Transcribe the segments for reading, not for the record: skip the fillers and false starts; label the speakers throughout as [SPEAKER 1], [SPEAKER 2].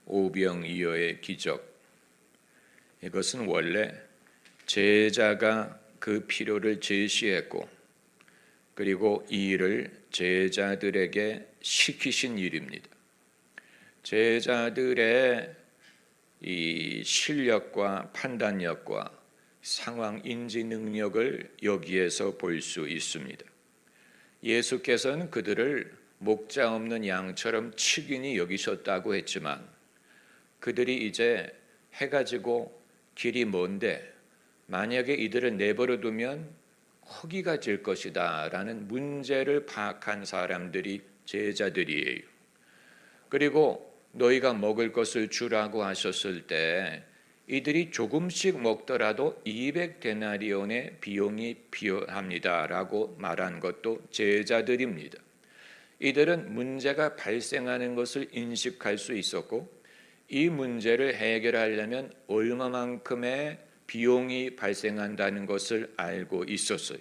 [SPEAKER 1] 오병이어의 기적, 이것은 원래 제자가 그 필요를 제시했고 그리고 이 일을 제자들에게 시키신 일입니다. 제자들의 이 실력과 판단력과 상황 인지 능력을 여기에서 볼 수 있습니다. 예수께서는 그들을 목자 없는 양처럼 치긴히 여기셨다고 했지만 그들이 이제 해가 지고 길이 먼데 만약에 이들을 내버려 두면 허기가 질 것이다 라는 문제를 파악한 사람들이 제자들이에요. 그리고 너희가 먹을 것을 주라고 하셨을 때 이들이 조금씩 먹더라도 200데나리온의 비용이 필요합니다 라고 말한 것도 제자들입니다. 이들은 문제가 발생하는 것을 인식할 수 있었고 이 문제를 해결하려면 얼마만큼의 비용이 발생한다는 것을 알고 있었어요.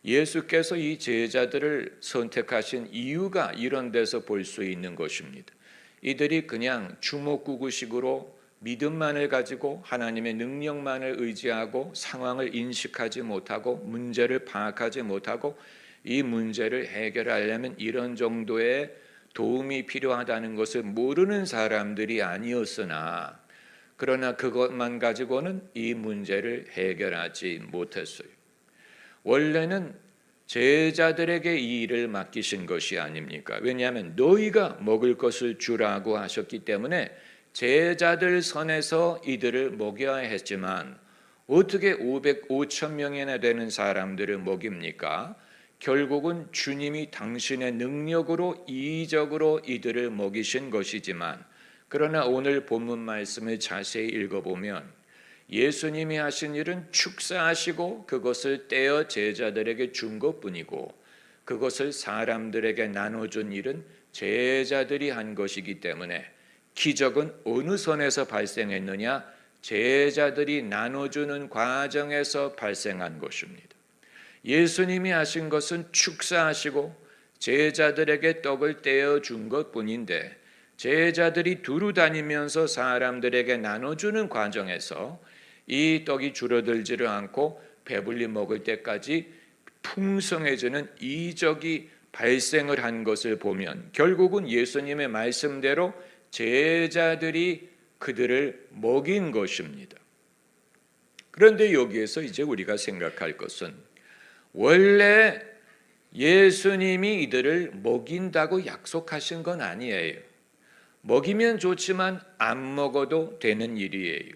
[SPEAKER 1] 예수께서 이 제자들을 선택하신 이유가 이런 데서 볼 수 있는 것입니다. 이들이 그냥 주먹구구식으로 믿음만을 가지고 하나님의 능력만을 의지하고 상황을 인식하지 못하고 문제를 파악하지 못하고 이 문제를 해결하려면 이런 정도의 도움이 필요하다는 것을 모르는 사람들이 아니었으나 그러나 그것만 가지고는 이 문제를 해결하지 못했어요. 원래는 제자들에게 이 일을 맡기신 것이 아닙니까? 왜냐하면 너희가 먹을 것을 주라고 하셨기 때문에 제자들 선에서 이들을 먹여야 했지만 어떻게 500천 명이나 되는 사람들을 먹입니까? 결국은 주님이 당신의 능력으로 이적으로 이들을 먹이신 것이지만 그러나 오늘 본문 말씀을 자세히 읽어보면 예수님이 하신 일은 축사하시고 그것을 떼어 제자들에게 준 것뿐이고 그것을 사람들에게 나눠준 일은 제자들이 한 것이기 때문에 기적은 어느 선에서 발생했느냐? 제자들이 나눠주는 과정에서 발생한 것입니다. 예수님이 하신 것은 축사하시고 제자들에게 떡을 떼어 준 것뿐인데 제자들이 두루 다니면서 사람들에게 나눠주는 과정에서 이 떡이 줄어들지를 않고 배불리 먹을 때까지 풍성해지는 이적이 발생을 한 것을 보면 결국은 예수님의 말씀대로 제자들이 그들을 먹인 것입니다. 그런데 여기에서 이제 우리가 생각할 것은 원래 예수님이 이들을 먹인다고 약속하신 건 아니에요. 먹이면 좋지만 안 먹어도 되는 일이에요.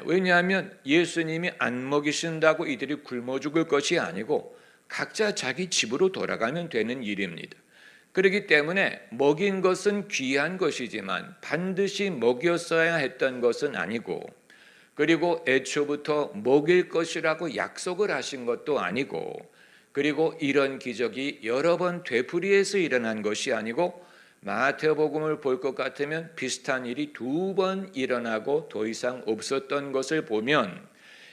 [SPEAKER 1] 왜냐하면 예수님이 안 먹이신다고 이들이 굶어 죽을 것이 아니고 각자 자기 집으로 돌아가면 되는 일입니다. 그렇기 때문에 먹인 것은 귀한 것이지만 반드시 먹였어야 했던 것은 아니고 그리고 애초부터 먹일 것이라고 약속을 하신 것도 아니고 그리고 이런 기적이 여러 번 되풀이해서 일어난 것이 아니고 마태복음을 볼 것 같으면 비슷한 일이 2번 일어나고 더 이상 없었던 것을 보면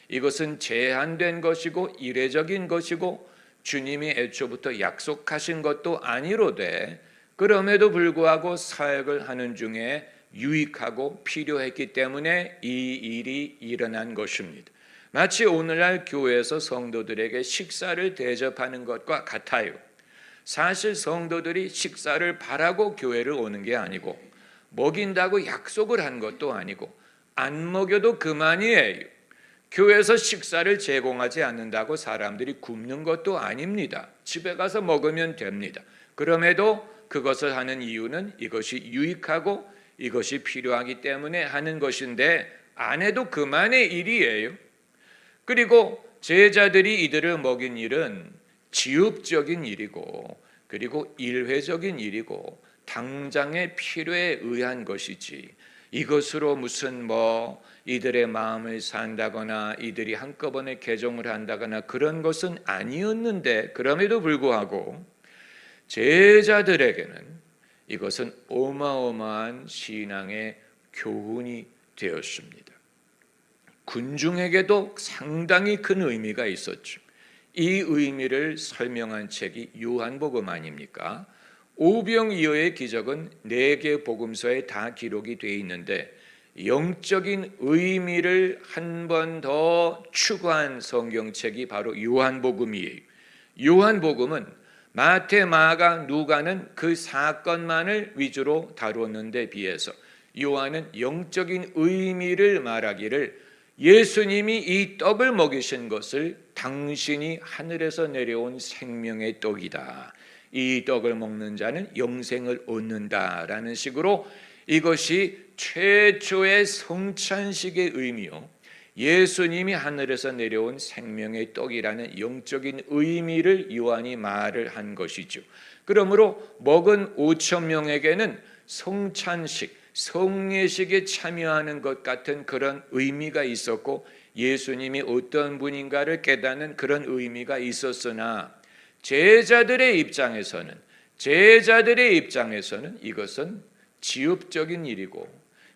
[SPEAKER 1] 이것은 제한된 것이고 이례적인 것이고 주님이 애초부터 약속하신 것도 아니로되 그럼에도 불구하고 사역을 하는 중에 유익하고 필요했기 때문에 이 일이 일어난 것입니다. 마치 오늘날 교회에서 성도들에게 식사를 대접하는 것과 같아요. 사실 성도들이 식사를 바라고 교회를 오는 게 아니고 먹인다고 약속을 한 것도 아니고 안 먹여도 그만이에요. 교회에서 식사를 제공하지 않는다고 사람들이 굶는 것도 아닙니다. 집에 가서 먹으면 됩니다. 그럼에도 그것을 하는 이유는 이것이 유익하고 이것이 필요하기 때문에 하는 것인데 안 해도 그만의 일이에요. 그리고 제자들이 이들을 먹인 일은 지읍적인 일이고 그리고 일회적인 일이고 당장의 필요에 의한 것이지 이것으로 무슨 이들의 마음을 산다거나 이들이 한꺼번에 개종을 한다거나 그런 것은 아니었는데 그럼에도 불구하고 제자들에게는 이것은 어마어마한 신앙의 교훈이 되었습니다. 군중에게도 상당히 큰 의미가 있었죠. 이 의미를 설명한 책이 요한복음 아닙니까? 오병이어의 기적은 4개 복음서에 다 기록이 되어 있는데 영적인 의미를 한 번 더 추구한 성경책이 바로 요한복음이에요. 요한복음은 마태, 마가, 누가는 그 사건만을 위주로 다루었는데 비해서 요한은 영적인 의미를 말하기를 예수님이 이 떡을 먹이신 것을 당신이 하늘에서 내려온 생명의 떡이다. 이 떡을 먹는 자는 영생을 얻는다라는 식으로 이것이 최초의 성찬식의 의미요, 예수님이 하늘에서 내려온 생명의 떡이라는 영적인 의미를 요한이 말을 한 것이죠. 그러므로 먹은 5천 명에게는 성찬식, 성례식에 참여하는 것 같은 그런 의미가 있었고 예수님이 어떤 분인가를 깨닫는 그런 의미가 있었으나 제자들의 입장에서는 이것은 지엽적인 일이고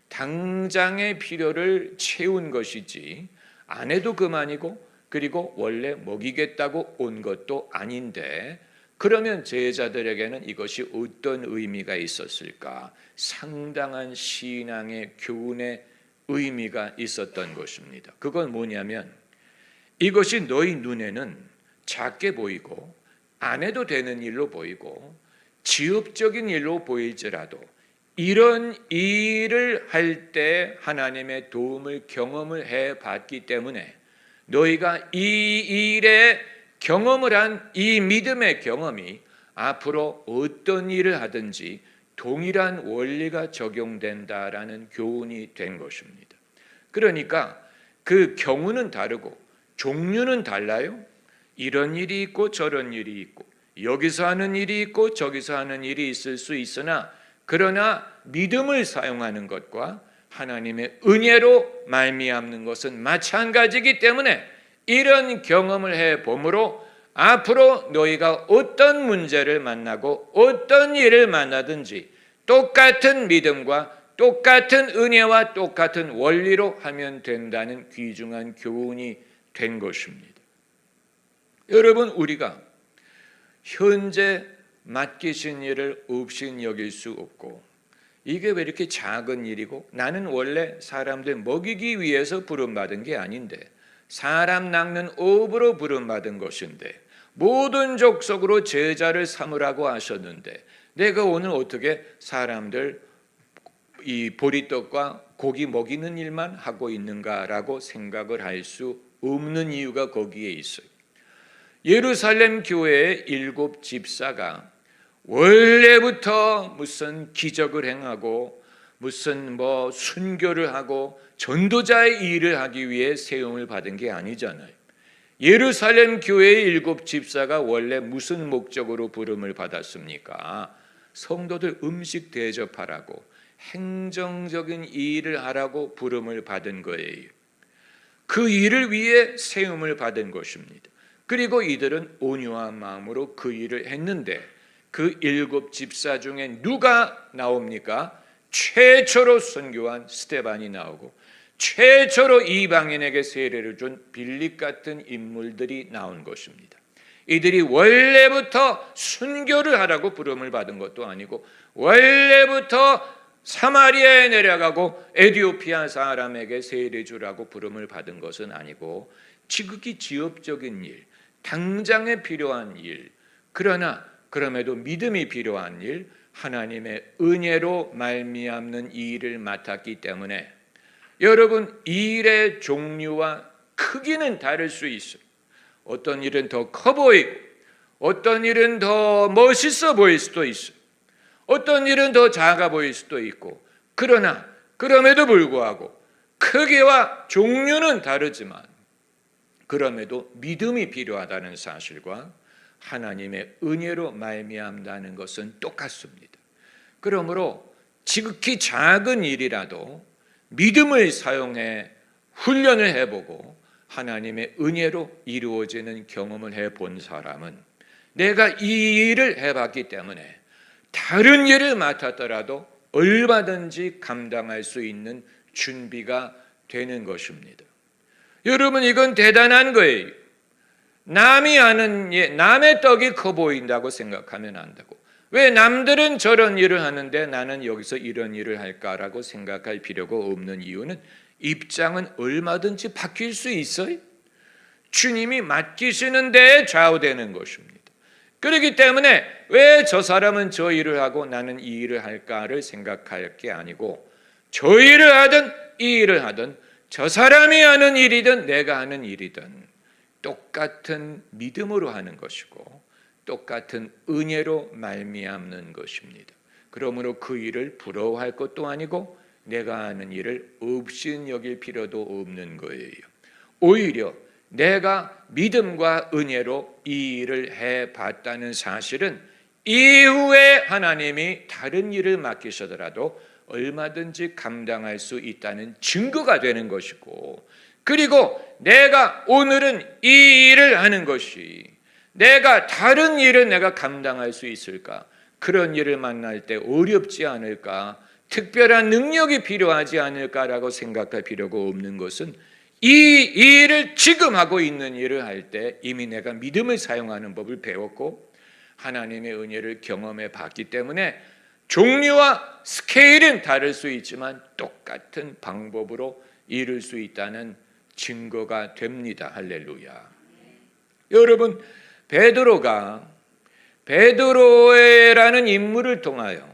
[SPEAKER 1] 당장의 필요를 채운 것이지 안 해도 그만이고 그리고 원래 먹이겠다고 온 것도 아닌데 그러면 제자들에게는 이것이 어떤 의미가 있었을까? 상당한 신앙의 교훈의 의미가 있었던 것입니다. 그건 뭐냐면 이것이 너희 눈에는 작게 보이고 안 해도 되는 일로 보이고 지엽적인 일로 보일지라도 이런 일을 할 때 하나님의 도움을 경험을 해봤기 때문에 너희가 이 일에 경험을 한 이 믿음의 경험이 앞으로 어떤 일을 하든지 동일한 원리가 적용된다라는 교훈이 된 것입니다. 그러니까 그 경우는 다르고 종류는 달라요. 이런 일이 있고 저런 일이 있고 여기서 하는 일이 있고 저기서 하는 일이 있을 수 있으나 그러나 믿음을 사용하는 것과 하나님의 은혜로 말미암는 것은 마찬가지이기 때문에 이런 경험을 해봄으로 앞으로 너희가 어떤 문제를 만나고 어떤 일을 만나든지 똑같은 믿음과 똑같은 은혜와 똑같은 원리로 하면 된다는 귀중한 교훈이 된 것입니다. 여러분, 우리가 현재 맡기신 일을 없인 여길 수 없고 이게 왜 이렇게 작은 일이고 나는 원래 사람들 먹이기 위해서 부름받은 게 아닌데 사람 낚는 업으로 부름받은 것인데 모든 족속으로 제자를 삼으라고 하셨는데 내가 오늘 어떻게 사람들 이 보리떡과 고기 먹이는 일만 하고 있는가라고 생각을 할 수 없는 이유가 거기에 있어요. 예루살렘 교회의 7 집사가 원래부터 무슨 기적을 행하고 무슨 순교를 하고 전도자의 일을 하기 위해 세움을 받은 게 아니잖아요. 예루살렘 교회의 7 집사가 원래 무슨 목적으로 부름을 받았습니까? 성도들 음식 대접하라고 행정적인 일을 하라고 부름을 받은 거예요. 그 일을 위해 세움을 받은 것입니다. 그리고 이들은 온유한 마음으로 그 일을 했는데 그 7 집사 중에 누가 나옵니까? 최초로 선교한 스데반이 나오고 최초로 이방인에게 세례를 준 빌립 같은 인물들이 나온 것입니다. 이들이 원래부터 순교를 하라고 부름을 받은 것도 아니고 원래부터 사마리아에 내려가고 에티오피아 사람에게 세례 주라고 부름을 받은 것은 아니고 지극히 지엽적인 일, 당장에 필요한 일, 그러나 그럼에도 믿음이 필요한 일, 하나님의 은혜로 말미암는 이 일을 맡았기 때문에 여러분, 이 일의 종류와 크기는 다를 수 있어요. 어떤 일은 더 커 보이고 어떤 일은 더 멋있어 보일 수도 있어요. 어떤 일은 더 작아 보일 수도 있고 그러나 그럼에도 불구하고 크기와 종류는 다르지만 그럼에도 믿음이 필요하다는 사실과 하나님의 은혜로 말미암다는 것은 똑같습니다. 그러므로 지극히 작은 일이라도 믿음을 사용해 훈련을 해보고 하나님의 은혜로 이루어지는 경험을 해본 사람은 내가 이 일을 해봤기 때문에 다른 일을 맡았더라도 얼마든지 감당할 수 있는 준비가 되는 것입니다. 여러분, 이건 대단한 거예요. 남이 아는 예, 남의 떡이 커 보인다고 생각하면 안 되고 왜 남들은 저런 일을 하는데 나는 여기서 이런 일을 할까라고 생각할 필요가 없는 이유는 입장은 얼마든지 바뀔 수 있어요. 주님이 맡기시는 데에 좌우되는 것입니다. 그렇기 때문에 왜 저 사람은 저 일을 하고 나는 이 일을 할까를 생각할 게 아니고 저 일을 하든 이 일을 하든 저 사람이 하는 일이든 내가 하는 일이든 똑같은 믿음으로 하는 것이고 똑같은 은혜로 말미암는 것입니다. 그러므로 그 일을 부러워할 것도 아니고 내가 하는 일을 없인 여길 필요도 없는 거예요. 오히려 내가 믿음과 은혜로 이 일을 해봤다는 사실은 이후에 하나님이 다른 일을 맡기시더라도 얼마든지 감당할 수 있다는 증거가 되는 것이고, 그리고 내가 오늘은 이 일을 하는 것이 내가 다른 일을 내가 감당할 수 있을까? 그런 일을 만날 때 어렵지 않을까? 특별한 능력이 필요하지 않을까라고 생각할 필요가 없는 것은 이 일을 지금 하고 있는 일을 할 때 이미 내가 믿음을 사용하는 법을 배웠고 하나님의 은혜를 경험해 봤기 때문에 종류와 스케일은 다를 수 있지만 똑같은 방법으로 이룰 수 있다는 증거가 됩니다. 할렐루야. 여러분, 베드로라는 인물을 통하여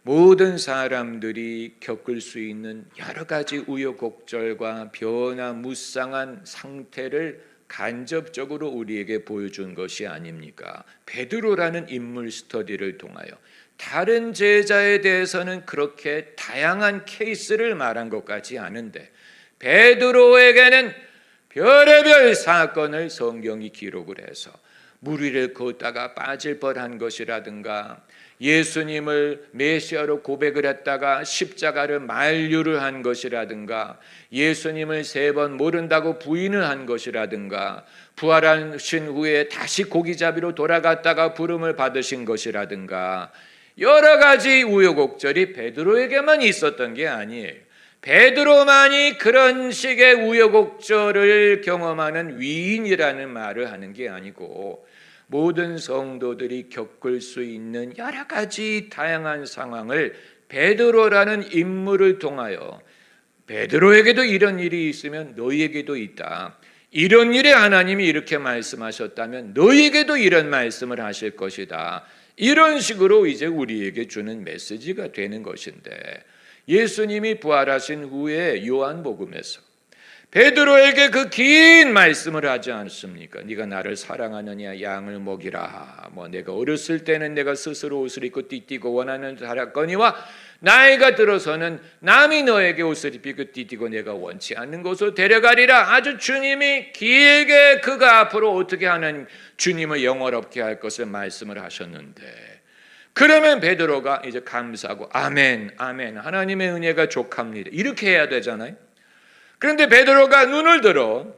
[SPEAKER 1] 모든 사람들이 겪을 수 있는 여러 가지 우여곡절과 변화무쌍한 상태를 간접적으로 우리에게 보여준 것이 아닙니까? 베드로라는 인물 스터디를 통하여 다른 제자에 대해서는 그렇게 다양한 케이스를 말한 것 같지 않은데 베드로에게는 별의별 사건을 성경이 기록을 해서 물 위를 걷다가 빠질 뻔한 것이라든가 예수님을 메시아로 고백을 했다가 십자가를 만류를 한 것이라든가 예수님을 3번 모른다고 부인을 한 것이라든가 부활하신 후에 다시 고기잡이로 돌아갔다가 부름을 받으신 것이라든가 여러 가지 우여곡절이 베드로에게만 있었던 게 아니에요. 베드로만이 그런 식의 우여곡절을 경험하는 위인이라는 말을 하는 게 아니고 모든 성도들이 겪을 수 있는 여러 가지 다양한 상황을 베드로라는 인물을 통하여 베드로에게도 이런 일이 있으면 너희에게도 있다. 이런 일에 하나님이 이렇게 말씀하셨다면 너희에게도 이런 말씀을 하실 것이다. 이런 식으로 이제 우리에게 주는 메시지가 되는 것인데 예수님이 부활하신 후에 요한복음에서 베드로에게 그 긴 말씀을 하지 않습니까? 네가 나를 사랑하느냐 양을 먹이라. 내가 어렸을 때는 내가 스스로 옷을 입고 띠띠고 원하는 대로 하였거니와 나이가 들어서는 남이 너에게 옷을 입히고 띠띠고 내가 원치 않는 곳으로 데려가리라. 아주 주님이 길게 그가 앞으로 어떻게 하는 주님을 영원롭게 할 것을 말씀을 하셨는데 그러면 베드로가 이제 감사하고 아멘 아멘 하나님의 은혜가 족합니다 이렇게 해야 되잖아요. 그런데 베드로가 눈을 들어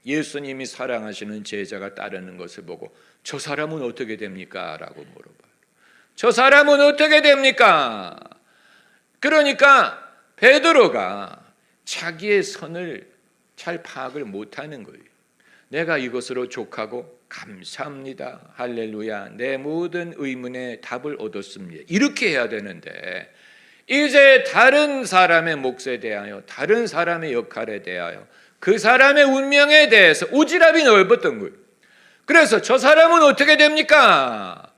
[SPEAKER 1] 예수님이 사랑하시는 제자가 따르는 것을 보고 저 사람은 어떻게 됩니까? 라고 물어봐요. 저 사람은 어떻게 됩니까? 그러니까 베드로가 자기의 선을 잘 파악을 못하는 거예요. 내가 이것으로 족하고 감사합니다. 할렐루야. 내 모든 의문에 답을 얻었습니다. 이렇게 해야 되는데 이제 다른 사람의 몫에 대하여 다른 사람의 역할에 대하여 그 사람의 운명에 대해서 오지랖이 넓었던 거예요. 그래서 저 사람은 어떻게 됩니까?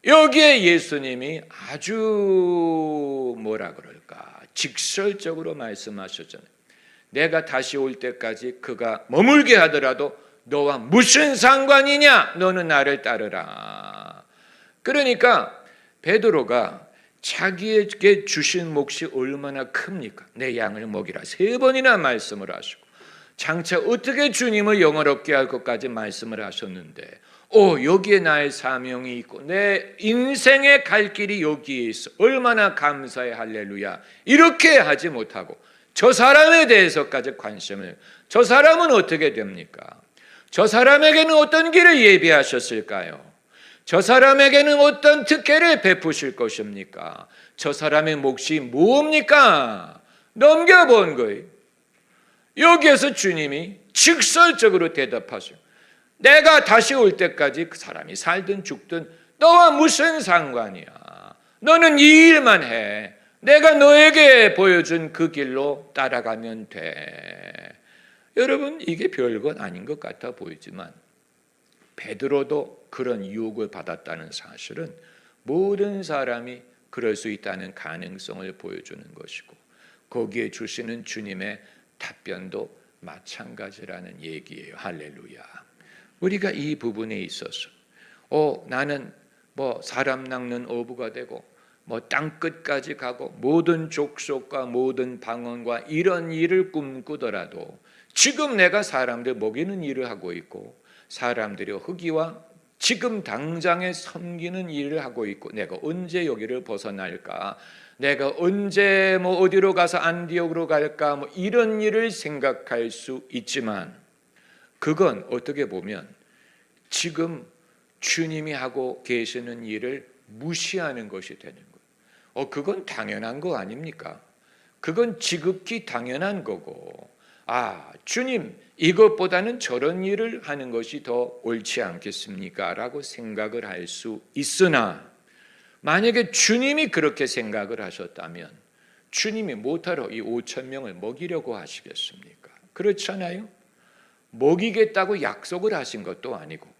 [SPEAKER 1] 여기에 예수님이 아주 뭐라 그럴까 직설적으로 말씀하셨잖아요. 내가 다시 올 때까지 그가 머물게 하더라도 너와 무슨 상관이냐? 너는 나를 따르라. 그러니까 베드로가 자기에게 주신 몫이 얼마나 큽니까? 내 양을 먹이라 3번이나 말씀을 하시고 장차 어떻게 주님을 영원롭게 할 것까지 말씀을 하셨는데 여기에 나의 사명이 있고 내 인생의 갈 길이 여기에 있어 얼마나 감사해 할렐루야 이렇게 하지 못하고 저 사람에 대해서까지 관심을 저 사람은 어떻게 됩니까? 저 사람에게는 어떤 길을 예비하셨을까요? 저 사람에게는 어떤 특혜를 베푸실 것입니까? 저 사람의 몫이 뭡니까? 넘겨본 거예요. 여기에서 주님이 직설적으로 대답하셔요. 내가 다시 올 때까지 그 사람이 살든 죽든 너와 무슨 상관이야? 너는 이 일만 해. 내가 너에게 보여준 그 길로 따라가면 돼. 여러분, 이게 별것 아닌 것 같아 보이지만 베드로도 그런 유혹을 받았다는 사실은 모든 사람이 그럴 수 있다는 가능성을 보여주는 것이고, 거기에 주시는 주님의 답변도 마찬가지라는 얘기예요. 할렐루야. 우리가 이 부분에 있어서 나는 사람 낚는 어부가 되고 땅 끝까지 가고 모든 족속과 모든 방언과 이런 일을 꿈꾸더라도 지금 내가 사람들 먹이는 일을 하고 있고 사람들이 흑이와 지금 당장에 섬기는 일을 하고 있고 내가 언제 여기를 벗어날까? 내가 언제 어디로 가서 안디옥으로 갈까? 이런 일을 생각할 수 있지만 그건 어떻게 보면 지금 주님이 하고 계시는 일을 무시하는 것이 되는 거예요. 그건 당연한 거 아닙니까? 그건 지극히 당연한 거고, 주님 이것보다는 저런 일을 하는 것이 더 옳지 않겠습니까? 라고 생각을 할 수 있으나, 만약에 주님이 그렇게 생각을 하셨다면 주님이 못하러 이 5천 명을 먹이려고 하시겠습니까? 그렇잖아요. 먹이겠다고 약속을 하신 것도 아니고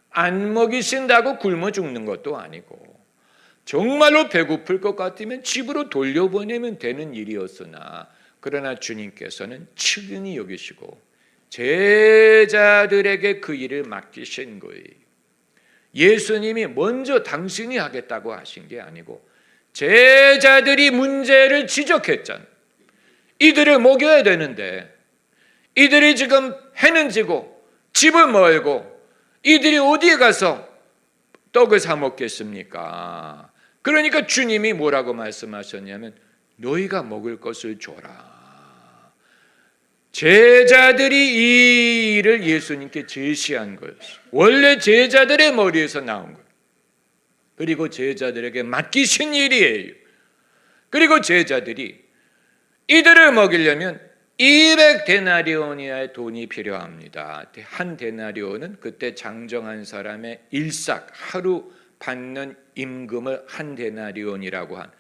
[SPEAKER 1] 안 먹이신다고 굶어 죽는 것도 아니고 정말로 배고플 것 같으면 집으로 돌려보내면 되는 일이었으나, 그러나 주님께서는 측은히 여기시고 제자들에게 그 일을 맡기신 거예요. 예수님이 먼저 당신이 하겠다고 하신 게 아니고 제자들이 문제를 지적했잖아요. 이들을 먹여야 되는데 이들이 지금 해는 지고 집을 멀고 이들이 어디에 가서 떡을 사 먹겠습니까? 그러니까 주님이 뭐라고 말씀하셨냐면 너희가 먹을 것을 줘라. 제자들이 이 일을 예수님께 제시한 거였어요. 원래 제자들의 머리에서 나온 거예요. 그리고 제자들에게 맡기신 일이에요. 그리고 제자들이 이들을 먹이려면 200데나리온이의 돈이 필요합니다. 한 데나리온은 그때 장정한 사람의 일삭, 하루 받는 임금을 한 데나리온이라고 한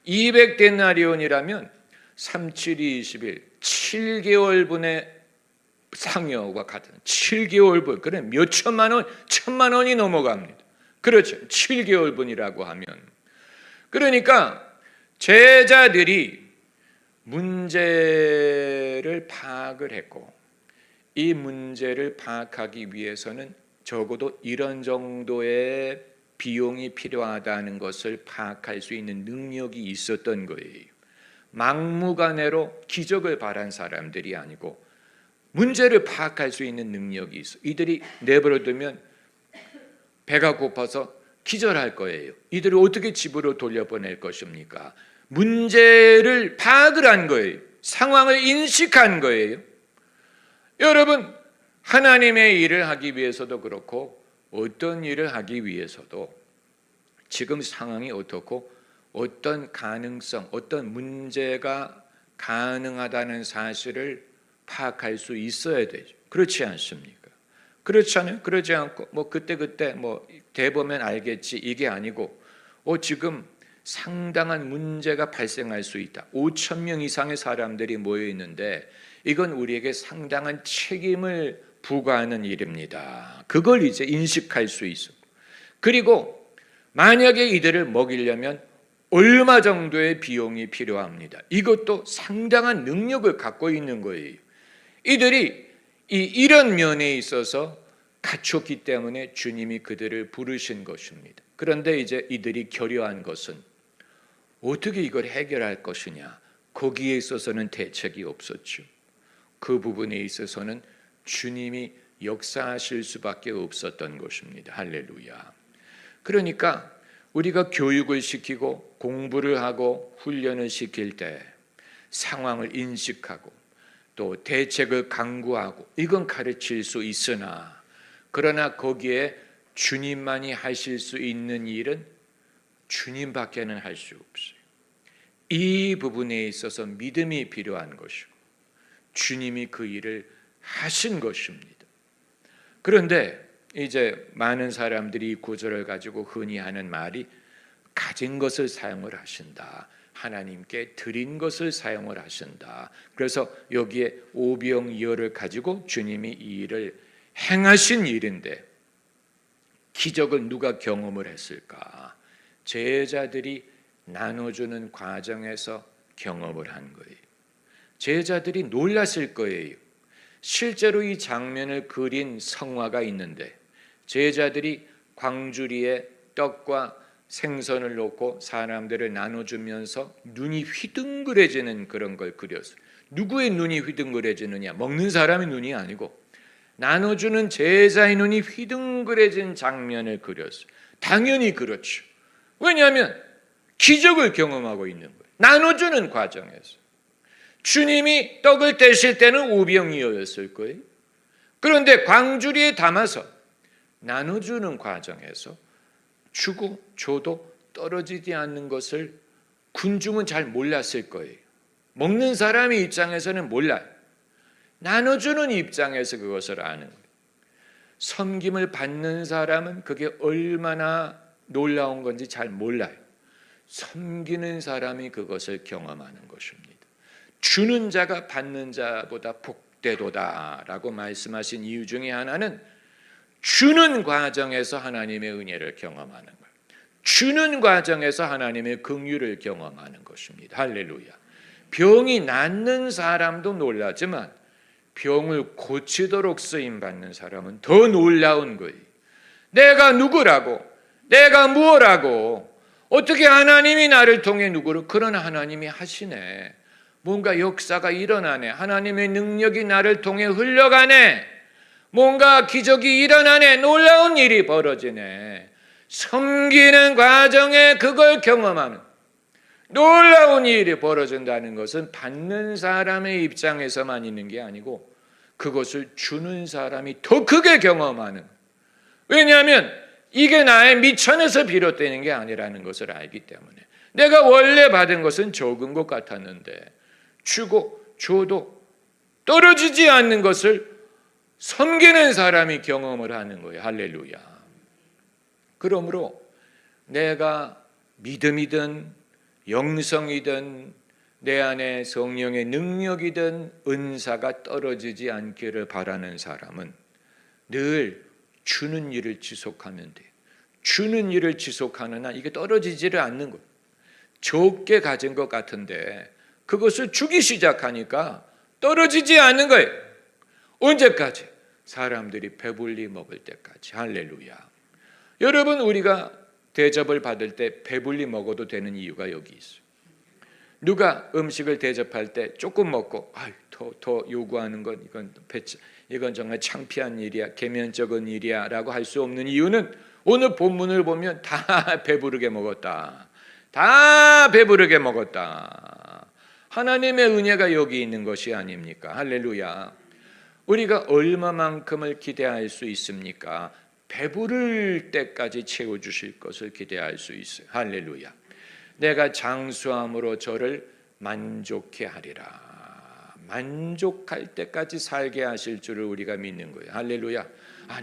[SPEAKER 1] 200데나리온이라면 37이 21, 7개월분의 상여와 같은 7개월분, 그래 몇 천만 원, 1,000만 원이 넘어갑니다. 그렇죠. 7개월분이라고 하면. 그러니까 제자들이 문제를 파악을 했고 이 문제를 파악하기 위해서는 적어도 이런 정도의 비용이 필요하다는 것을 파악할 수 있는 능력이 있었던 거예요. 막무가내로 기적을 바란 사람들이 아니고 문제를 파악할 수 있는 능력이 있어. 이들이 내버려두면 배가 고파서 기절할 거예요. 이들을 어떻게 집으로 돌려보낼 것입니까? 문제를 파악을 한 거예요. 상황을 인식한 거예요. 여러분, 하나님의 일을 하기 위해서도 그렇고 어떤 일을 하기 위해서도 지금 상황이 어떻고 어떤 가능성, 어떤 문제가 가능하다는 사실을 파악할 수 있어야 되죠. 그렇지 않습니까? 그렇잖아요. 그러지 않고 그때 대보면 알겠지 이게 아니고 지금 상당한 문제가 발생할 수 있다. 5천 명 이상의 사람들이 모여 있는데 이건 우리에게 상당한 책임을 부과하는 일입니다. 그걸 이제 인식할 수 있어. 그리고 만약에 이들을 먹이려면 얼마 정도의 비용이 필요합니다. 이것도 상당한 능력을 갖고 있는 거예요. 이들이 이런 면에 있어서 갖췄기 때문에 주님이 그들을 부르신 것입니다. 그런데 이제 이들이 결여한 것은 어떻게 이걸 해결할 것이냐, 거기에 있어서는 대책이 없었죠. 그 부분에 있어서는 주님이 역사하실 수밖에 없었던 것입니다. 할렐루야. 그러니까 우리가 교육을 시키고 공부를 하고 훈련을 시킬 때 상황을 인식하고 또 대책을 강구하고 이건 가르칠 수 있으나, 그러나 거기에 주님만이 하실 수 있는 일은 주님밖에는 할 수 없어요. 이 부분에 있어서 믿음이 필요한 것이고 주님이 그 일을 하신 것입니다. 그런데 이제 많은 사람들이 이 구절을 가지고 흔히 하는 말이 가진 것을 사용을 하신다. 하나님께 드린 것을 사용을 하신다. 그래서 여기에 오병이어를 가지고 주님이 이 일을 행하신 일인데 기적을 누가 경험을 했을까? 제자들이 나눠주는 과정에서 경험을 한 거예요. 제자들이 놀랐을 거예요. 실제로 이 장면을 그린 성화가 있는데 제자들이 광주리에 떡과 생선을 놓고 사람들을 나눠주면서 눈이 휘둥그레지는 그런 걸 그렸어요. 누구의 눈이 휘둥그레지느냐? 먹는 사람의 눈이 아니고 나눠주는 제자의 눈이 휘둥그레진 장면을 그렸어요. 당연히 그렇죠. 왜냐하면 기적을 경험하고 있는 거예요. 나눠주는 과정에서. 주님이 떡을 떼실 때는 오병이어였을 거예요. 그런데 광주리에 담아서 나눠주는 과정에서 주고 줘도 떨어지지 않는 것을 군중은 잘 몰랐을 거예요. 먹는 사람의 입장에서는 몰라요. 나눠주는 입장에서 그것을 아는 거예요. 섬김을 받는 사람은 그게 얼마나 놀라운 건지 잘 몰라요. 섬기는 사람이 그것을 경험하는 것입니다. 주는 자가 받는 자보다 복되도다라고 말씀하신 이유 중에 하나는 주는 과정에서 하나님의 은혜를 경험하는 거예요. 주는 과정에서 하나님의 긍휼을 경험하는 것입니다. 할렐루야. 병이 낫는 사람도 놀라지만 병을 고치도록 쓰임받는 사람은 더 놀라운 거예요. 내가 누구라고, 내가 무엇라고, 어떻게 하나님이 나를 통해 누구를, 그러나 하나님이 하시네. 뭔가 역사가 일어나네. 하나님의 능력이 나를 통해 흘러가네. 뭔가 기적이 일어나네. 놀라운 일이 벌어지네. 섬기는 과정에 그걸 경험하는 놀라운 일이 벌어진다는 것은 받는 사람의 입장에서만 있는 게 아니고 그것을 주는 사람이 더 크게 경험하는. 왜냐하면 이게 나의 미천에서 비롯되는 게 아니라는 것을 알기 때문에. 내가 원래 받은 것은 적은 것 같았는데 주고 줘도 떨어지지 않는 것을 섬기는 사람이 경험을 하는 거예요. 할렐루야. 그러므로 내가 믿음이든 영성이든 내 안에 성령의 능력이든 은사가 떨어지지 않기를 바라는 사람은 늘 주는 일을 지속하면 돼요. 주는 일을 지속하는 한 이게 떨어지지를 않는 거예요. 적게 가진 것 같은데 그것을 주기 시작하니까 떨어지지 않는 거예요. 언제까지? 사람들이 배불리 먹을 때까지. 할렐루야. 여러분, 우리가 대접을 받을 때 배불리 먹어도 되는 이유가 여기 있어요. 누가 음식을 대접할 때 조금 먹고 더 요구하는 건 이건 정말 창피한 일이야, 계면적인 일이야 라고 할 수 없는 이유는 오늘 본문을 보면 다 배부르게 먹었다. 다 배부르게 먹었다. 하나님의 은혜가 여기 있는 것이 아닙니까? 할렐루야. 우리가 얼마만큼을 기대할 수 있습니까? 배부를 때까지 채워주실 것을 기대할 수 있어요. 할렐루야. 내가 장수함으로 저를 만족해 하리라. 만족할 때까지 살게 하실 줄을 우리가 믿는 거예요. 할렐루야.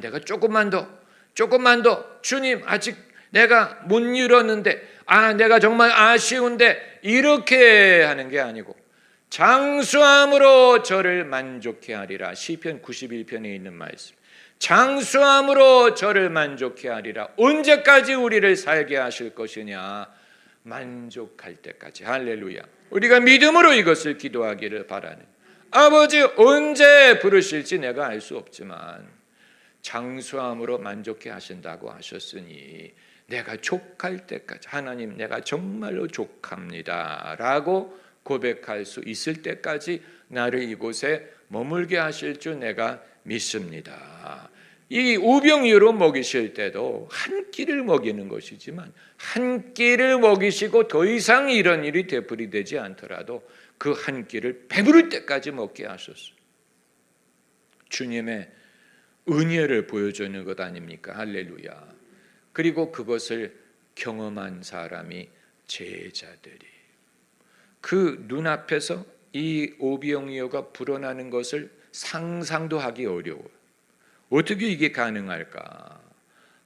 [SPEAKER 1] 내가 조금만 더 주님 아직 내가 못 이뤘는데 내가 정말 아쉬운데 이렇게 하는 게 아니고 장수함으로 저를 만족해 하리라. 시편 91편에 있는 말씀. 장수함으로 저를 만족해 하리라. 언제까지 우리를 살게 하실 것이냐? 만족할 때까지. 할렐루야. 우리가 믿음으로 이것을 기도하기를 바라는. 아버지 언제 부르실지 내가 알 수 없지만 장수함으로 만족해 하신다고 하셨으니 내가 족할 때까지 하나님 내가 정말로 족합니다 라고 고백할 수 있을 때까지 나를 이곳에 머물게 하실 줄 내가 믿습니다. 이 오병이어로 먹이실 때도 한 끼를 먹이는 것이지만 한 끼를 먹이시고 더 이상 이런 일이 되풀이되지 않더라도 그 한 끼를 배부를 때까지 먹게 하셨어요. 주님의 은혜를 보여주는 것 아닙니까? 할렐루야. 그리고 그것을 경험한 사람이 제자들이 그 눈앞에서 이 오병이어가 불어나는 것을 상상도 하기 어려워요. 어떻게 이게 가능할까?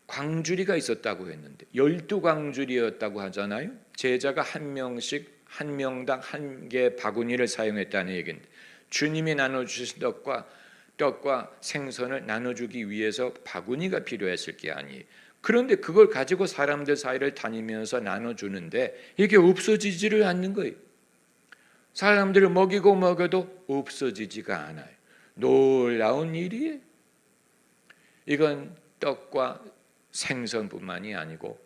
[SPEAKER 1] 광주리가 있었다고 했는데 12광주리였다고 하잖아요. 제자가 한 명씩 한 명당 한 개 바구니를 사용했다는 얘기인데 주님이 나눠주신 떡과 생선을 나눠주기 위해서 바구니가 필요했을 게 아니에요. 그런데 그걸 가지고 사람들 사이를 다니면서 나눠주는데 이게 없어지지를 않는 거예요. 사람들을 먹이고 먹여도 없어지지가 않아요. 놀라운 일이에요. 이건 떡과 생선뿐만이 아니고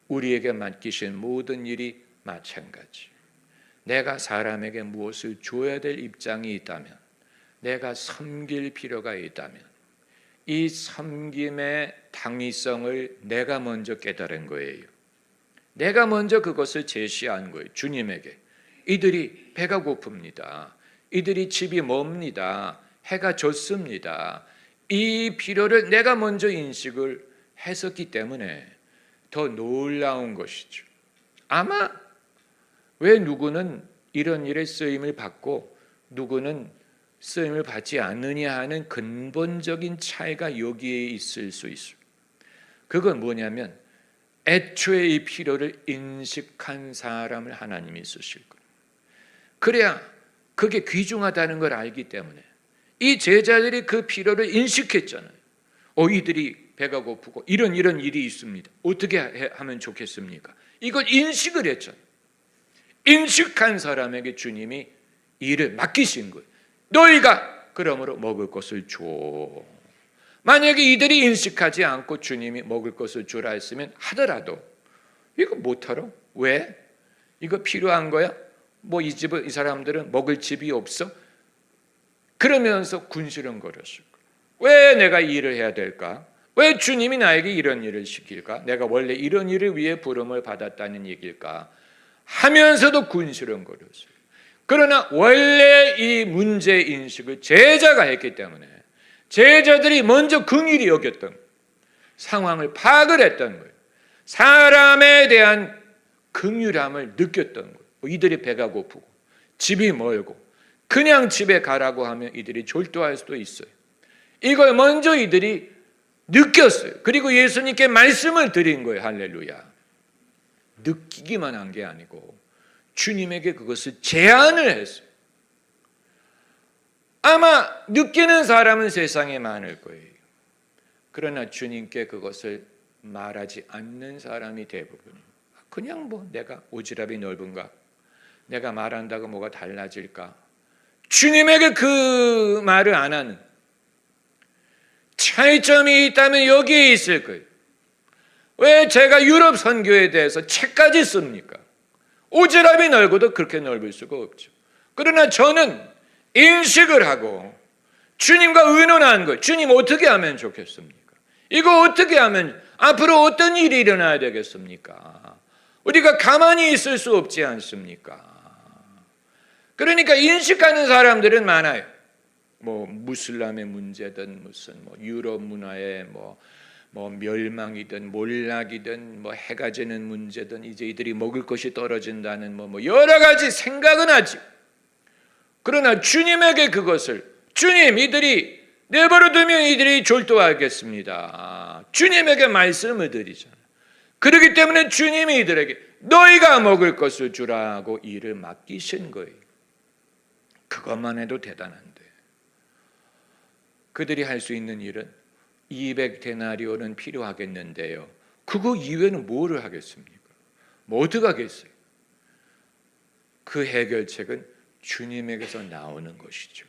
[SPEAKER 1] 우리에게 맡기신 모든 일이 마찬가지. 내가 사람에게 무엇을 줘야 될 입장이 있다면, 내가 섬길 필요가 있다면 이 섬김의 당위성을 내가 먼저 깨달은 거예요. 내가 먼저 그것을 제시한 거예요. 주님에게. 이들이 배가 고픕니다. 이들이 집이 멉니다. 해가 졌습니다. 이 필요를 내가 먼저 인식을 했었기 때문에 더 놀라운 것이죠. 아마 왜 누구는 이런 일에 쓰임을 받고 누구는 쓰임을 받지 않느냐 하는 근본적인 차이가 여기에 있을 수 있어요. 그건 뭐냐면 애초에 이 필요를 인식한 사람을 하나님이 쓰실 거예요. 그래야 그게 귀중하다는 걸 알기 때문에 이 제자들이 그 필요를 인식했잖아요. 이들이 배가 고프고 이런 일이 있습니다. 어떻게 하면 좋겠습니까? 이걸 인식을 했잖아요. 인식한 사람에게 주님이 일을 맡기신 거예요. 너희가 그러므로 먹을 것을 줘. 만약에 이들이 인식하지 않고 주님이 먹을 것을 주라 했으면 하더라도 이거 못하러? 왜? 이거 필요한 거야? 뭐 이 집은 이 사람들은 먹을 집이 없어? 그러면서 군시렁거렸을 거예요. 왜 내가 이 일을 해야 될까? 왜 주님이 나에게 이런 일을 시킬까? 내가 원래 이런 일을 위해 부름을 받았다는 얘기일까? 하면서도 군시렁거렸어요. 그러나 원래 이 문제 인식을 제자가 했기 때문에 제자들이 먼저 긍휼히 여겼던 상황을 파악을 했던 거예요. 사람에 대한 긍휼함을 느꼈던 거예요. 이들이 배가 고프고 집이 멀고 그냥 집에 가라고 하면 이들이 졸도할 수도 있어요. 이걸 먼저 이들이 느꼈어요. 그리고 예수님께 말씀을 드린 거예요. 할렐루야. 느끼기만 한 게 아니고 주님에게 그것을 제안을 했어요. 아마 느끼는 사람은 세상에 많을 거예요. 그러나 주님께 그것을 말하지 않는 사람이 대부분이에요. 그냥 뭐 내가 오지랖이 넓은가? 내가 말한다고 뭐가 달라질까? 주님에게 그 말을 안 하는 차이점이 있다면 여기에 있을 거예요. 왜 제가 유럽 선교에 대해서 책까지 씁니까? 오지랖이 넓어도 그렇게 넓을 수가 없죠. 그러나 저는 인식을 하고 주님과 의논한 거예요. 주님 어떻게 하면 좋겠습니까? 이거 어떻게 하면 앞으로 어떤 일이 일어나야 되겠습니까? 우리가 가만히 있을 수 없지 않습니까? 그러니까 인식하는 사람들은 많아요. 뭐 무슬람의 문제든 무슨 뭐 유럽 문화의 뭐 멸망이든 몰락이든 뭐 해가 지는 문제든 이제 이들이 먹을 것이 떨어진다는 뭐 여러 가지 생각은 하지. 그러나 주님에게 그것을 주님 이들이 내버려 두면 이들이 졸도하겠습니다. 주님에게 말씀을 드리잖아요. 그렇기 때문에 주님이 이들에게 너희가 먹을 것을 주라고 일을 맡기신 거예요. 그것만 해도 대단한데 그들이 할 수 있는 일은 200데나리온은 필요하겠는데요. 그거 이외에는 뭐를 하겠습니까? 뭐 어떻게 하겠어요? 그 해결책은 주님에게서 나오는 것이죠.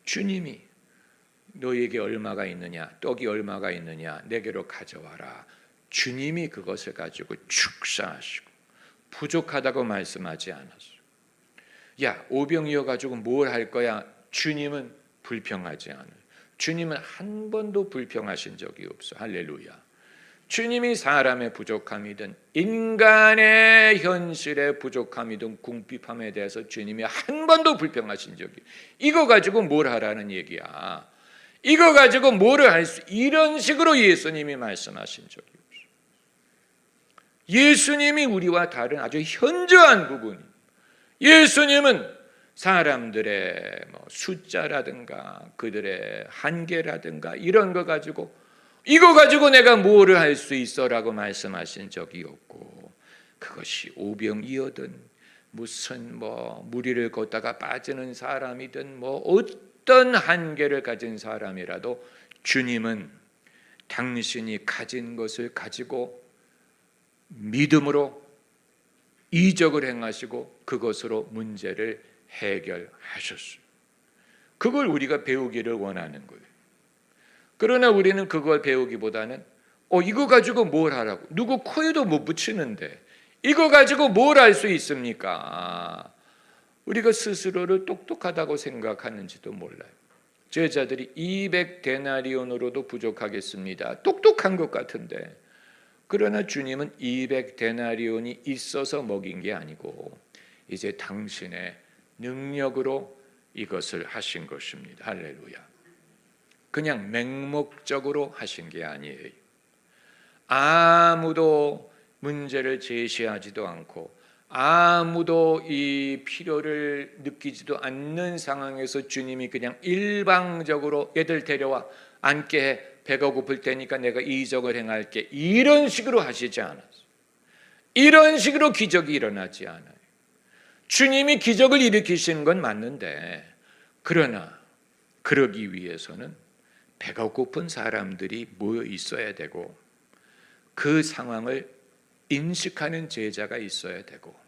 [SPEAKER 1] 주님이 너희에게 얼마가 있느냐, 떡이 얼마가 있느냐, 내게로 가져와라. 주님이 그것을 가지고 축사하시고 부족하다고 말씀하지 않았어요. 야, 오병이어가지고 뭘 할 거야? 주님은 불평하지 않아요. 주님은 한 번도 불평하신 적이 없어. 할렐루야. 주님이 사람의 부족함이든 인간의 현실의 부족함이든 궁핍함에 대해서 주님이 한 번도 불평하신 적이 이거 가지고 뭘 하라는 얘기야. 이거 가지고 뭐를 할 수 이런 식으로 예수님이 말씀하신 적이 없어요. 예수님이 우리와 다른 아주 현저한 부분이 예수님은 사람들의 숫자라든가 그들의 한계라든가 이런 거 가지고 이거 가지고 내가 뭐를 할 수 있어라고 말씀하신 적이 없고, 그것이 오병이어든 무슨 무리를 걷다가 빠지는 사람이든 어떤 한계를 가진 사람이라도 주님은 당신이 가진 것을 가지고 믿음으로 이적을 행하시고 그것으로 문제를 해결하셨어요. 그걸 우리가 배우기를 원하는 거예요. 그러나 우리는 그걸 배우기보다는 이거 가지고 뭘 하라고, 누구 코에도 못 붙이는데 이거 가지고 뭘 할 수 있습니까? 우리가 스스로를 똑똑하다고 생각하는지도 몰라요. 제자들이 200데나리온으로도 부족하겠습니다. 똑똑한 것 같은데, 그러나 주님은 200데나리온이 있어서 먹인 게 아니고 이제 당신의 능력으로 이것을 하신 것입니다. 할렐루야. 그냥 맹목적으로 하신 게 아니에요. 아무도 문제를 제시하지도 않고 아무도 이 필요를 느끼지도 않는 상황에서 주님이 그냥 일방적으로 얘들 데려와 앉게 해, 배가 고플 테니까 내가 이적을 행할게, 이런 식으로 하시지 않았어요. 이런 식으로 기적이 일어나지 않아요. 주님이 기적을 일으키시는 건 맞는데, 그러나 그러기 위해서는 배가 고픈 사람들이 모여 있어야 되고 그 상황을 인식하는 제자가 있어야 되고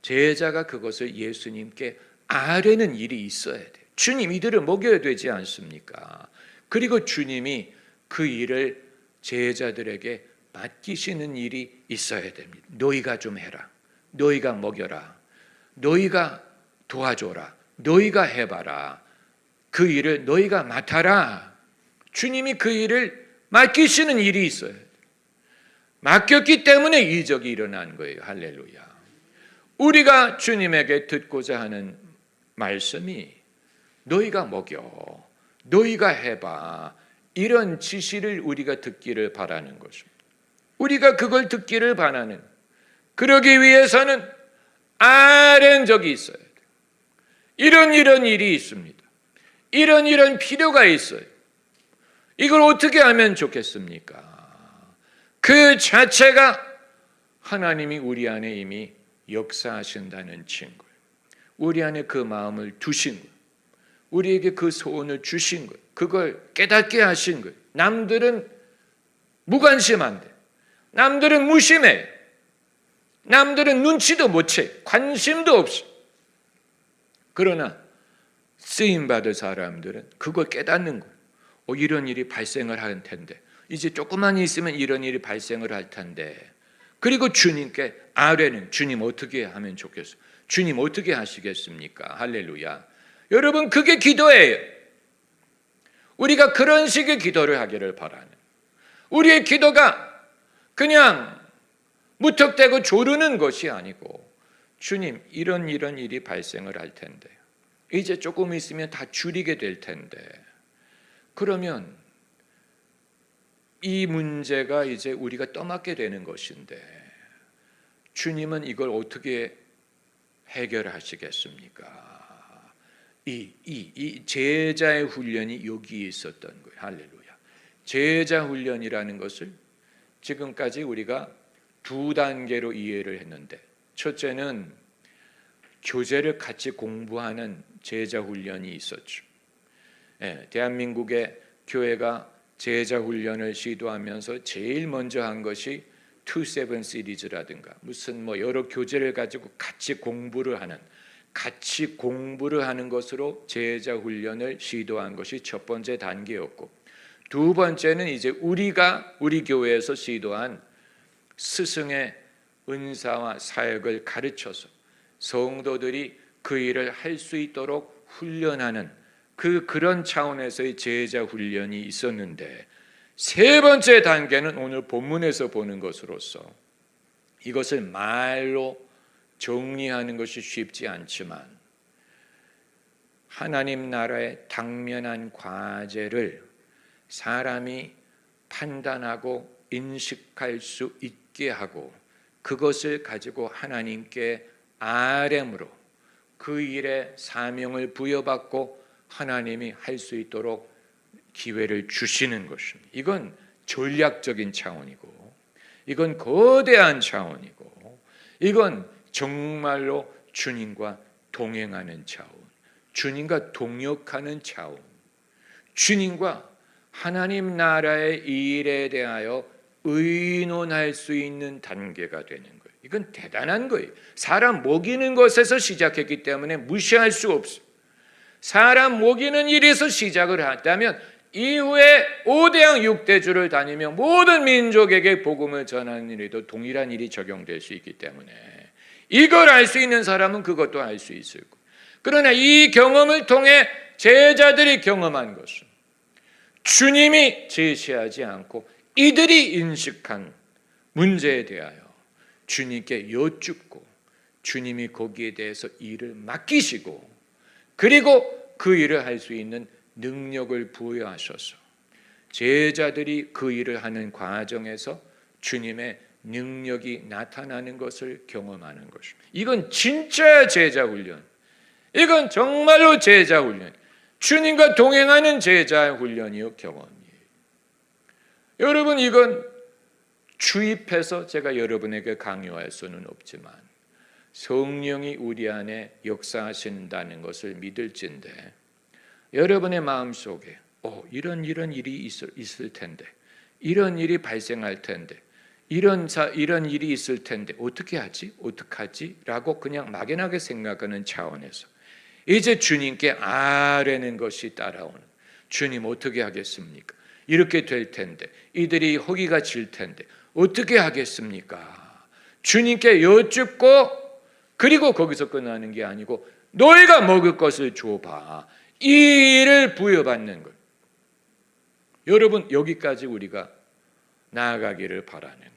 [SPEAKER 1] 제자가 그것을 예수님께 아뢰는 일이 있어야 돼요. 주님, 이들을 먹여야 되지 않습니까? 그리고 주님이 그 일을 제자들에게 맡기시는 일이 있어야 됩니다. 너희가 좀 해라, 너희가 먹여라, 너희가 도와줘라, 너희가 해봐라, 그 일을 너희가 맡아라. 주님이 그 일을 맡기시는 일이 있어요. 맡겼기 때문에 이적이 일어난 거예요. 할렐루야. 우리가 주님에게 듣고자 하는 말씀이 너희가 먹여, 너희가 해봐, 이런 지시를 우리가 듣기를 바라는 것입니다. 우리가 그걸 듣기를 바라는, 그러기 위해서는 아는 적이 있어야 돼요. 이런 일이 있습니다. 이런 필요가 있어요. 이걸 어떻게 하면 좋겠습니까? 그 자체가 하나님이 우리 안에 이미 역사하신다는 증거예요. 우리 안에 그 마음을 두신 거예요. 우리에게 그 소원을 주신 거예요. 그걸 깨닫게 하신 거예요. 남들은 무관심한데, 남들은 무심해, 남들은 눈치도 못 채, 관심도 없어. 그러나 쓰임받을 사람들은 그걸 깨닫는 거예요. 이런 일이 발생을 할 텐데, 이제 조금만 있으면 이런 일이 발생을 할 텐데, 그리고 주님께 아뢰는, 주님 어떻게 하면 좋겠어요? 주님 어떻게 하시겠습니까? 할렐루야. 여러분, 그게 기도예요. 우리가 그런 식의 기도를 하기를 바라는, 우리의 기도가 그냥 무턱대고 조르는 것이 아니고, 주님 이런 일이 발생을 할 텐데, 이제 조금 있으면 다 줄이게 될 텐데, 그러면 이 문제가 이제 우리가 떠맡게 되는 것인데 주님은 이걸 어떻게 해결하시겠습니까? 이 제자의 훈련이 여기에 있었던 거예요. 할렐루야. 제자 훈련이라는 것을 지금까지 우리가 두 단계로 이해를 했는데, 첫째는 교재를 같이 공부하는 제자 훈련이 있었죠. 대한민국의 교회가 제자 훈련을 시도하면서 제일 먼저 한 것이 2-7 시리즈라든가 무슨 여러 교재를 가지고 같이 공부를 하는 것으로 제자 훈련을 시도한 것이 첫 번째 단계였고, 두 번째는 이제 우리 교회에서 시도한 스승의 은사와 사역을 가르쳐서 성도들이 그 일을 할 수 있도록 훈련하는 그런 차원에서의 제자 훈련이 있었는데, 세 번째 단계는 오늘 본문에서 보는 것으로서 이것을 말로 정리하는 것이 쉽지 않지만 하나님 나라의 당면한 과제를 사람이 판단하고 인식할 수 있게 하고 그것을 가지고 하나님께 아뢰므로 그 일에 사명을 부여받고 하나님이 할 수 있도록 기회를 주시는 것입니다. 이건 전략적인 차원이고, 이건 거대한 차원이고, 이건 정말로 주님과 동행하는 차원, 주님과 동역하는 차원, 주님과 하나님 나라의 일에 대하여 의논할 수 있는 단계가 되는 거예요. 이건 대단한 거예요. 사람 먹이는 것에서 시작했기 때문에 무시할 수 없어요. 사람 먹이는 일에서 시작을 했다면 이후에 5대양 6대주를 다니며 모든 민족에게 복음을 전하는 일에도 동일한 일이 적용될 수 있기 때문에 이걸 알 수 있는 사람은 그것도 알 수 있을 거예요. 그러나 이 경험을 통해 제자들이 경험한 것은 주님이 제시하지 않고 이들이 인식한 문제에 대하여 주님께 여쭙고 주님이 거기에 대해서 일을 맡기시고 그리고 그 일을 할 수 있는 능력을 부여하셔서 제자들이 그 일을 하는 과정에서 주님의 능력이 나타나는 것을 경험하는 것입니다. 이건 진짜 제자 훈련. 이건 정말로 제자 훈련. 주님과 동행하는 제자 훈련이요, 경험이에요. 여러분, 이건 주입해서 제가 여러분에게 강요할 수는 없지만 성령이 우리 안에 역사하신다는 것을 믿을진데 여러분의 마음속에 이런 일이 있을 텐데, 이런 일이 발생할 텐데, 이런 일이 있을 텐데 어떻게 하지? 어떡하지? 라고 그냥 막연하게 생각하는 차원에서 이제 주님께 아뢰는 것이 따라오는, 주님 어떻게 하겠습니까? 이렇게 될 텐데, 이들이 허기가 질 텐데 어떻게 하겠습니까? 주님께 여쭙고 그리고 거기서 끝나는 게 아니고 너희가 먹을 것을 줘봐. 이 일을 부여받는 것. 여러분, 여기까지 우리가 나아가기를 바라는 것.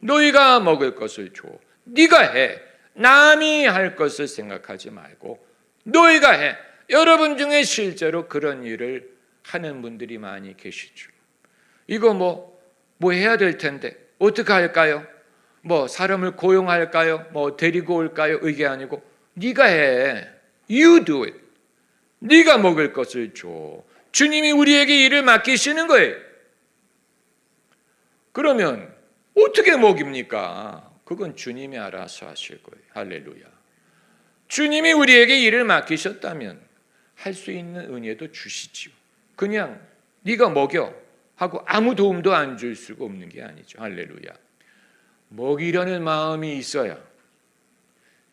[SPEAKER 1] 너희가 먹을 것을 줘. 네가 해. 남이 할 것을 생각하지 말고 너희가 해. 여러분 중에 실제로 그런 일을 하는 분들이 많이 계시죠. 이거 뭐 해야 될 텐데 어떻게 할까요? 사람을 고용할까요? 데리고 올까요? 이게 아니고 네가 해. You do it. 네가 먹을 것을 줘. 주님이 우리에게 일을 맡기시는 거예요. 그러면 어떻게 먹입니까? 그건 주님이 알아서 하실 거예요. 할렐루야. 주님이 우리에게 일을 맡기셨다면 할 수 있는 은혜도 주시지요. 그냥 네가 먹여 하고 아무 도움도 안 줄 수가 없는 게 아니죠. 할렐루야. 먹이려는 마음이 있어야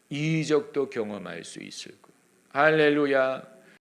[SPEAKER 1] 이적도 경험할 수 있을 거예요. 할렐루야.